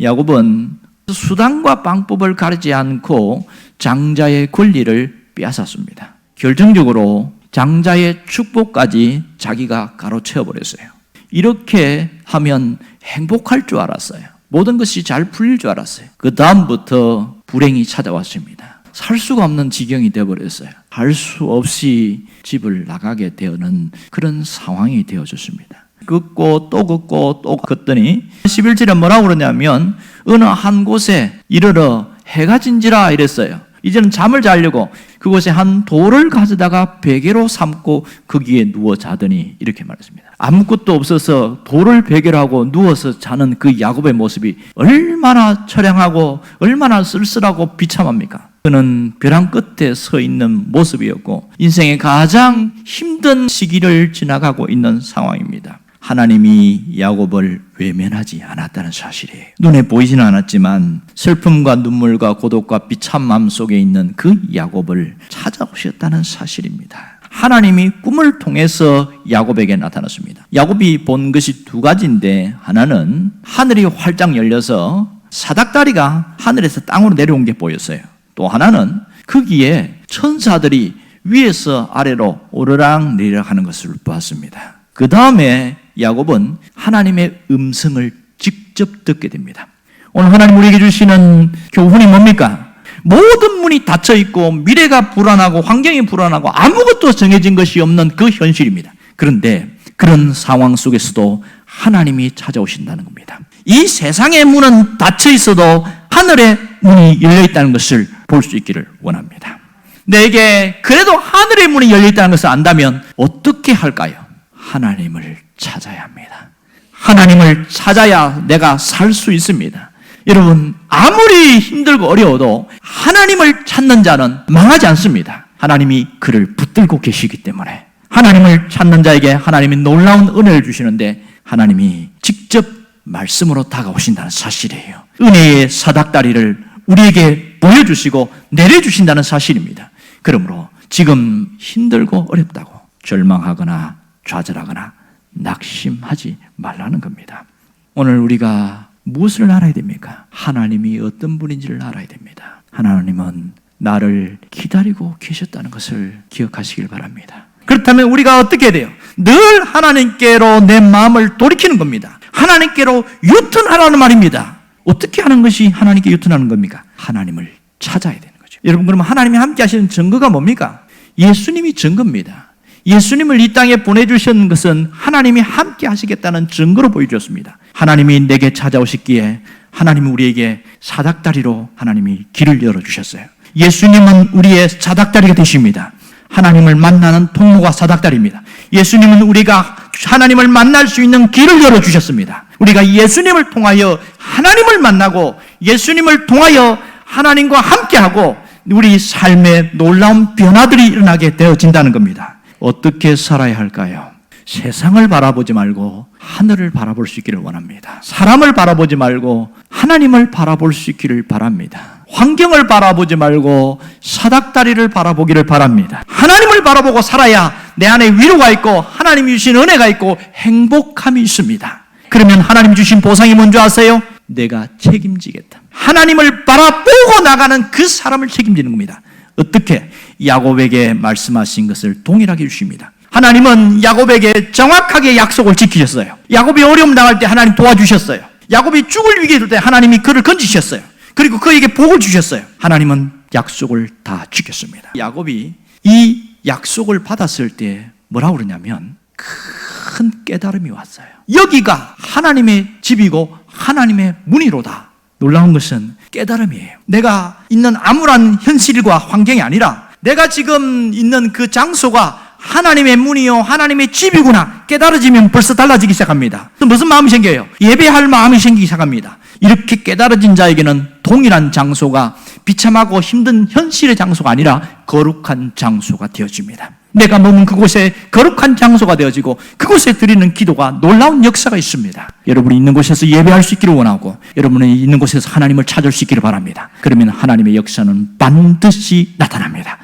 야곱은 수단과 방법을 가리지 않고 장자의 권리를 빼앗았습니다. 결정적으로 장자의 축복까지 자기가 가로채워버렸어요. 이렇게 하면 행복할 줄 알았어요. 모든 것이 잘 풀릴 줄 알았어요. 그 다음부터 불행이 찾아왔습니다. 살 수가 없는 지경이 되어버렸어요. 할 수 없이 집을 나가게 되는 그런 상황이 되어졌습니다. 긋고 또 긋고 또 긋더니 11절에 뭐라고 그러냐면 어느 한 곳에 이르러 해가 진지라 이랬어요. 이제는 잠을 자려고 그곳에 한 돌을 가져다가 베개로 삼고 거기에 누워 자더니 이렇게 말했습니다. 아무것도 없어서 돌을 베개로 하고 누워서 자는 그 야곱의 모습이 얼마나 처량하고 얼마나 쓸쓸하고 비참합니까? 그는 벼랑 끝에 서 있는 모습이었고 인생의 가장 힘든 시기를 지나가고 있는 상황입니다. 하나님이 야곱을 외면하지 않았다는 사실이에요. 눈에 보이지는 않았지만 슬픔과 눈물과 고독과 비참함 속에 있는 그 야곱을 찾아오셨다는 사실입니다. 하나님이 꿈을 통해서 야곱에게 나타났습니다. 야곱이 본 것이 두 가지인데 하나는 하늘이 활짝 열려서 사닥다리가 하늘에서 땅으로 내려온 게 보였어요. 또 하나는 거기에 천사들이 위에서 아래로 오르락 내리락 하는 것을 보았습니다. 그 다음에 야곱은 하나님의 음성을 직접 듣게 됩니다. 오늘 하나님 우리에게 주시는 교훈이 뭡니까? 모든 문이 닫혀 있고 미래가 불안하고 환경이 불안하고 아무것도 정해진 것이 없는 그 현실입니다. 그런데 그런 상황 속에서도 하나님이 찾아오신다는 겁니다. 이 세상의 문은 닫혀 있어도 하늘의 문이 열려 있다는 것을 볼 수 있기를 원합니다. 내게 그래도 하늘의 문이 열려 있다는 것을 안다면 어떻게 할까요? 하나님을 찾아야 합니다. 하나님을 찾아야 내가 살 수 있습니다. 여러분, 아무리 힘들고 어려워도 하나님을 찾는 자는 망하지 않습니다. 하나님이 그를 붙들고 계시기 때문에 하나님을 찾는 자에게 하나님이 놀라운 은혜를 주시는데 하나님이 직접 말씀으로 다가오신다는 사실이에요. 은혜의 사닥다리를 우리에게 보여주시고 내려주신다는 사실입니다. 그러므로 지금 힘들고 어렵다고 절망하거나 좌절하거나 낙심하지 말라는 겁니다. 오늘 우리가 무엇을 알아야 됩니까? 하나님이 어떤 분인지를 알아야 됩니다. 하나님은 나를 기다리고 계셨다는 것을 기억하시길 바랍니다. 그렇다면 우리가 어떻게 해야 돼요? 늘 하나님께로 내 마음을 돌이키는 겁니다. 하나님께로 유턴하라는 말입니다. 어떻게 하는 것이 하나님께 유턴하는 겁니까? 하나님을 찾아야 되는 거죠. 여러분, 그러면 하나님이 함께 하시는 증거가 뭡니까? 예수님이 증거입니다. 예수님을 이 땅에 보내주신 것은 하나님이 함께 하시겠다는 증거로 보여주셨습니다. 하나님이 내게 찾아오셨기에 하나님은 우리에게 사닥다리로 하나님이 길을 열어주셨어요. 예수님은 우리의 사닥다리가 되십니다. 하나님을 만나는 통로가 사닥다리입니다. 예수님은 우리가 하나님을 만날 수 있는 길을 열어주셨습니다. 우리가 예수님을 통하여 하나님을 만나고 예수님을 통하여 하나님과 함께하고 우리 삶에 놀라운 변화들이 일어나게 되어진다는 겁니다. 어떻게 살아야 할까요? 세상을 바라보지 말고 하늘을 바라볼 수 있기를 원합니다. 사람을 바라보지 말고 하나님을 바라볼 수 있기를 바랍니다. 환경을 바라보지 말고 사닥다리를 바라보기를 바랍니다. 하나님을 바라보고 살아야 내 안에 위로가 있고 하나님이 주신 은혜가 있고 행복함이 있습니다. 그러면 하나님 주신 보상이 뭔지 아세요? 내가 책임지겠다. 하나님을 바라보고 나가는 그 사람을 책임지는 겁니다. 어떻게? 야곱에게 말씀하신 것을 동일하게 주십니다. 하나님은 야곱에게 정확하게 약속을 지키셨어요. 야곱이 어려움 당할 때 하나님 도와주셨어요. 야곱이 죽을 위기에 있을 때 하나님이 그를 건지셨어요. 그리고 그에게 복을 주셨어요. 하나님은 약속을 다 지켰습니다. 야곱이 이 약속을 받았을 때 뭐라고 그러냐면 큰 깨달음이 왔어요. 여기가 하나님의 집이고 하나님의 문이로다. 놀라운 것은 깨달음이에요. 내가 있는 암울한 현실과 환경이 아니라 내가 지금 있는 그 장소가 하나님의 문이요 하나님의 집이구나 깨달아지면 벌써 달라지기 시작합니다. 무슨 마음이 생겨요? 예배할 마음이 생기기 시작합니다. 이렇게 깨달아진 자에게는 동일한 장소가 비참하고 힘든 현실의 장소가 아니라 거룩한 장소가 되어집니다. 내가 머문 그곳에 거룩한 장소가 되어지고 그곳에 드리는 기도가 놀라운 역사가 있습니다. 여러분이 있는 곳에서 예배할 수 있기를 원하고 여러분이 있는 곳에서 하나님을 찾을 수 있기를 바랍니다. 그러면 하나님의 역사는 반드시 나타납니다.